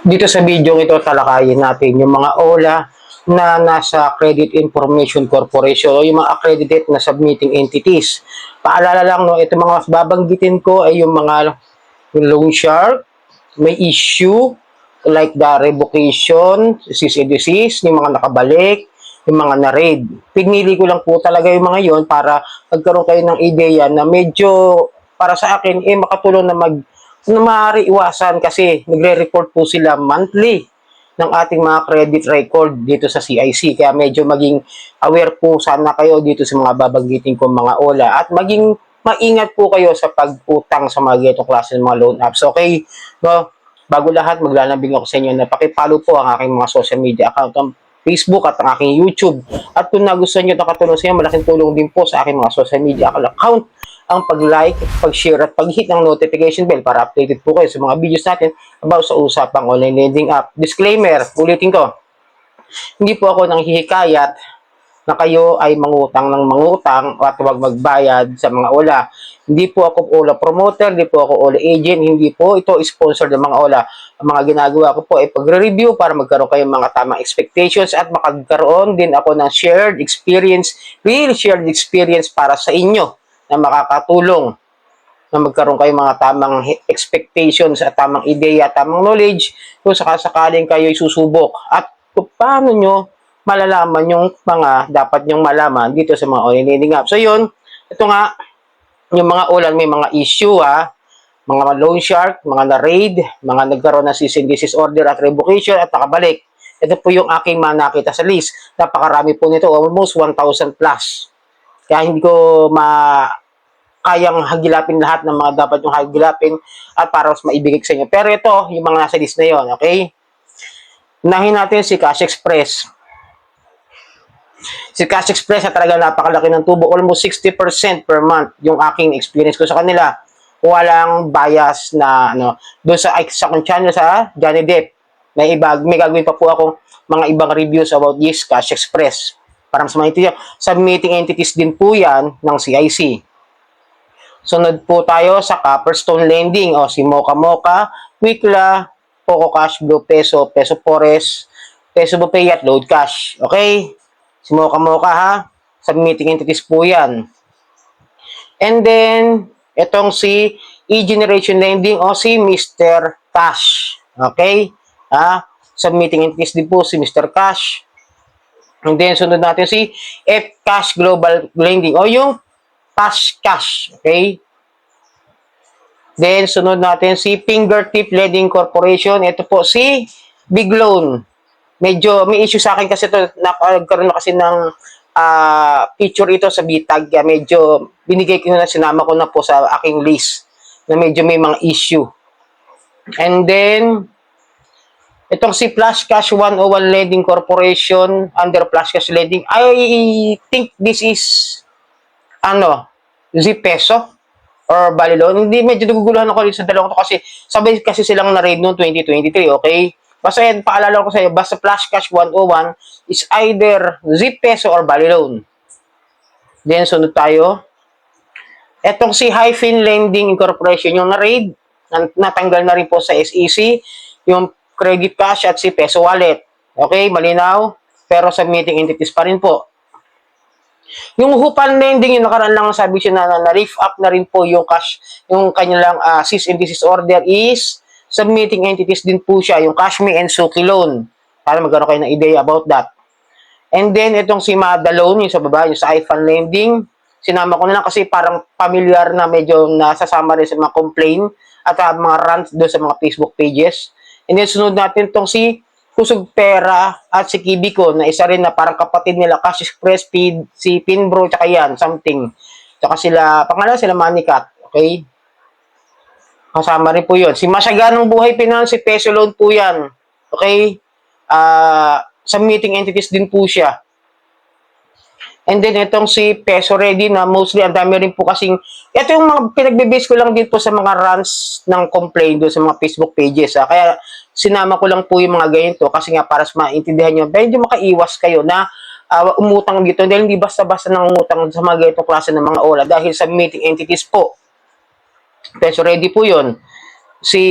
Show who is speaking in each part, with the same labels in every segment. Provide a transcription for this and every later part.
Speaker 1: Dito sa video ito, talakayin natin yung mga OLA na nasa Credit Information Corporation o yung mga accredited na submitting entities. Paalala lang, no, ito mga babanggitin ko ay yung mga loan shark, may issue like the revocation, cease and desist, yung mga nakabalik, yung mga na-raid. Pinili ko lang po talaga yung mga yon para magkaroon kayo ng ideya na medyo para sa akin makatulong na maaari iwasan kasi nagre-report po sila monthly ng ating mga credit record dito sa CIC. Kaya medyo maging aware po sana kayo dito sa mga babanggitin kong mga OLA at maging maingat po kayo sa pag-utang sa mga ganitong klase ng mga loan apps. Okay? No? Bago lahat, maglalambing ako sa inyo na pakipollow po ang aking mga social media account, ang Facebook at ang aking YouTube. At kung nagustuhan nyo ito katulong sa inyo, malaking tulong din po sa aking mga social media account ang pag-like, pag-share at pag-hit ng notification bell para updated po kayo sa mga videos natin about sa usapang online lending app. Disclaimer, ulitin ko, hindi po ako nanghihikayat na kayo ay mangutang ng mangutang at huwag magbayad sa mga OLA. Hindi po ako OLA promoter, hindi po ako OLA agent, hindi po ito sponsor ng mga OLA. Ang mga ginagawa ko po ay pagre-review para magkaroon kayo mga tamang expectations at makagkaroon din ako ng shared experience, real shared experience para sa inyo na makakatulong na magkaroon kayo mga tamang expectations at tamang ideya, tamang knowledge kung sakasakaling kayo susubok at kung paano nyo malalaman yung mga dapat nyong malaman dito sa mga online lending app. So yun, ito nga, yung mga ulan may mga issue mga loan shark, mga na-raid, mga nagkaroon ng cease and desist order at revocation at nakabalik. Ito po yung aking nakita sa list. Napakarami po nito, almost 1,000 plus. Kaya hindi ko kayang hagilapin lahat ng mga dapat yung hagilapin at para mas maibigay sa inyo. Pero ito, yung mga nasa list na yon, okay? Unahin natin si Cash Express. Si Cash Express na talaga napakalaki ng tubo. Almost 60% per month yung aking experience ko sa kanila. Walang bias na doon sa kong channel sa Johnny Depp. May gagawin pa po akong mga ibang reviews about this Cash Express. Para mas maintindihan. Submitting entities din po yan ng CIC. Sunod po tayo sa Copperstone Lending o si Mocha Mocha, Wikla, Poco Cash, Blue Peso, Peso Forest, Peso Bupay at Load Cash. Okay? Si Mocha Mocha ha, submitting entities po yan. And then, itong si E-Generation Lending o si Mr. Cash. Okay? Ha? Submitting entities din po si Mr. Cash. And then, sunod natin si F-Cash Global Lending o yung Cash. Okay? Then, sunod natin si Fingertip Lending Corporation. Ito po si Big Loan. Medyo may issue sa akin kasi ito. Nagkaroon na kasi ng feature ito sa bitag. Medyo binigay ko na, sinama ko na po sa aking list na medyo may mga issue. And then, itong si Flash Cash 101 Lending Corporation under Flash Cash Lending. I think this is Z-Peso or Balilon. Hindi, medyo naguguluhan ako dito sa dalawang to kasi sabay kasi silang na-raid noong 2023, okay? Basta yan, paalala ko sa iyo, basta Flash Cash 101 is either Z-Peso or Balilon. Then, sunod tayo. Etong si Hyphen Lending Incorporation, yung na-raid, natanggal na rin po sa SEC, yung Credit Cash at si Peso Wallet. Okay, malinaw? Pero submitting entities pa rin po. Yung Hupan Lending, yung nakaraan lang sabi siya na-lift up na rin po yung cash, yung kanilang cease and desist order is submitting entities din po siya, yung Cashme and Suki Loan. Para magkaroon kayo ng idea about that. And then, itong si Mada Loan, yung sa baba, yung sa iFund Lending, sinama ko na lang kasi parang familiar na medyo nasasama rin sa mga complaint at mga rants doon sa mga Facebook pages. And then, sunod natin itong si Kusog Pera at si Kibiko na isa rin na parang kapatid nila Cash Express, si Pinbro, tsaka yan, something. Tsaka sila, pangalan sila Manicat, okay? Kasama rin po yun. Si Masyaganong Buhay Finance, si Peso Loan po yan, okay? Submitting entities din po siya. And then, itong si Peso Ready na mostly, ang dami rin po kasing, ito yung mga pinagbe-base ko lang dito sa mga runs ng complaint doon sa mga Facebook pages. Kaya, sinama ko lang po yung mga ganito kasi nga para sa maintindihan nyo, medyo makaiwas kayo na umutang dito dahil hindi basta-basta nang umutang sa mga ganito klase ng mga OLA dahil submitting entities po. Peso Ready po yun. Si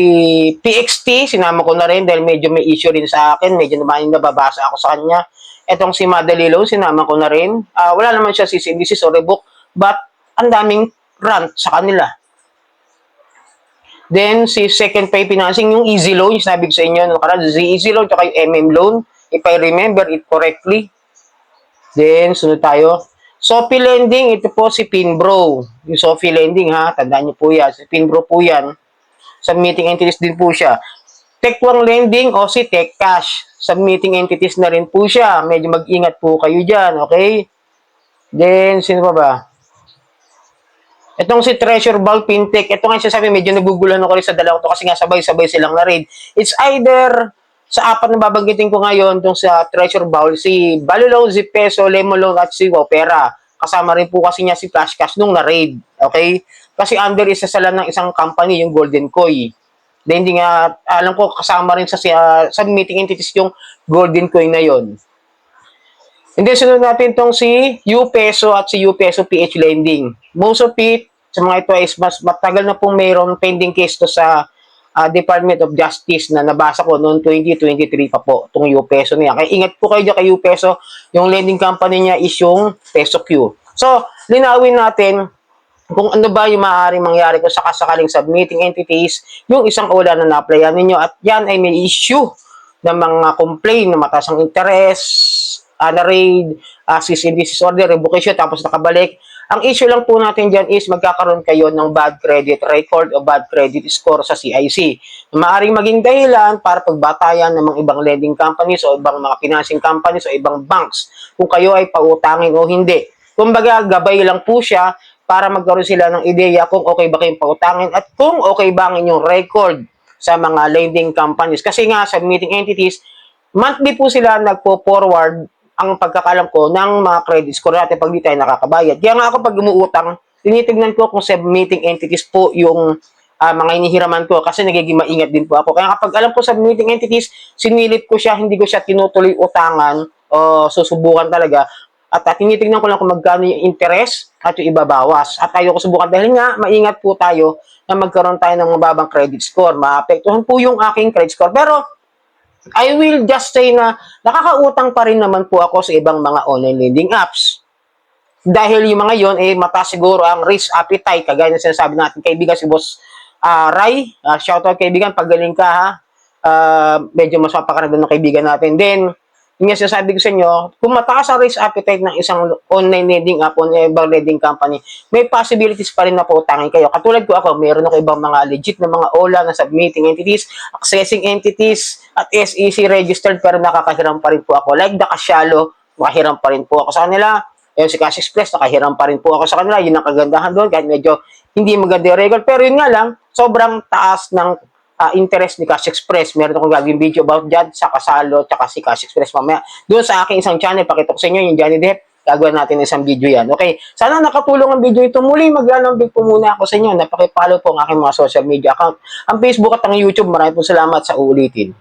Speaker 1: PXT, sinama ko na rin dahil medyo may issue rin sa akin. Medyo naman nababasa ako sa kanya. Etong si Madalilo, sinama ko na rin. Wala naman siya CCDC or revoke, but ang daming rant sa kanila. Then, si second pay financing, yung easy loan, yung sinabi ko sa inyo, si easy loan, tsaka yung MM loan, if I remember it correctly. Then, sunod tayo. Sophie Lending, ito po si Pinbro. Yung Sophie Lending, ha, tandaan niyo po yan. Si Pinbro po yan. Submitting entities din po siya. Tech1 Lending o si Tech Cash. Submitting entities na rin po siya. Medyo mag-ingat po kayo dyan, okay? Then, sino pa ba? Itong si Treasure Ball Fintech, ito nga sasabi, medyo naguguluhan ako rin sa dalawang to kasi nga sabay-sabay silang na-raid. It's either sa apat na babanggitin ko ngayon, itong sa Treasure Ball, si Balulaw, si Peso, Lemolong at si Wopera. Kasama rin po kasi niya si Cash Cash nung na-raid. Okay? Kasi under isa sila ng isang company, yung Golden Koi. Then hindi nga, alam ko, kasama rin sa submitting entities yung Golden Koi na yon. Hindi, sunod natin itong si U-Peso at si U-Peso PH Lending. Most of it, sa mga ito is mas matagal na pong mayroong pending case to sa Department of Justice na nabasa ko noong 2023 pa po, itong U-Peso niya. Kaya ingat po kayo dyan kay U-Peso, yung lending company niya is yung Peso Q. So, linawin natin kung ano ba yung maaaring mangyari kung sakasakaling submitting entities yung isang OLA na na-applyan ninyo at yan ay may issue ng mga complaint na mataas ang interest, na-raid, cease and desist order, revocation, tapos nakabalik. Ang issue lang po natin dyan is magkakaroon kayo ng bad credit record o bad credit score sa CIC. Maaaring maging dahilan para pagbatayan ng mga ibang lending companies o ibang mga financing companies o ibang banks kung kayo ay pautangin o hindi. Kumbaga, gabay lang po siya para magkaroon sila ng ideya kung okay ba kayong pautangin at kung okay ba ang inyong record sa mga lending companies. Kasi nga, submitting entities, monthly po sila nagpo-forward ang pagkakalam ko ng mga credit score natin pag di tayo nakakabayad. Kaya nga ako pag umuutang, tinitignan ko kung submitting entities po yung mga inihiraman ko kasi nagiging maingat din po ako. Kaya kapag alam ko submitting entities, sinilip ko siya, hindi ko siya tinutuloy utangan o susubukan talaga. At tinitignan ko lang kung magkano yung interest at yung ibabawas. At tayo ko subukan dahil nga, maingat po tayo na magkaroon tayo ng mababang credit score. Maapektuhan po yung aking credit score. Pero, I will just say na nakakautang pa rin naman po ako sa ibang mga online lending apps. Dahil yung mga yon mataas siguro ang risk appetite. Kagaya na sinasabi natin, kaibigan si Boss Ray. Shoutout kaibigan, pagaling ka ha. Medyo mas mapakaramdam ng kaibigan natin. Then, yung sinasabi ko sa inyo, kung mataas ang risk appetite ng isang online lending app o ibang lending company, may possibilities pa rin na pautangin kayo. Katulad ko ako, meron ako ibang mga legit na mga OLA na submitting entities, accessing entities, at SEC registered pero nakakahiram pa rin po ako. Like the Casyalo, makahiram pa rin po ako sa kanila. Yung si Cash Express, nakahiram pa rin po ako sa kanila. Yun ang kagandahan doon, kahit medyo hindi maganda yung record. Pero yun nga lang, sobrang taas ng interest ni Cash Express. Meron akong gagawin video about dyan sa Kasalo at si Cash Express mamaya. Doon sa aking isang channel, pakita ko sa inyo yung Johnny Depp. Gagawin natin isang video yan. Okay? Sana nakatulong ang video ito. Muli, maglalambing po muna ako sa inyo. Napakipollow po ang aking mga social media account. Ang Facebook at ang YouTube. Maraming po salamat sa uulitin.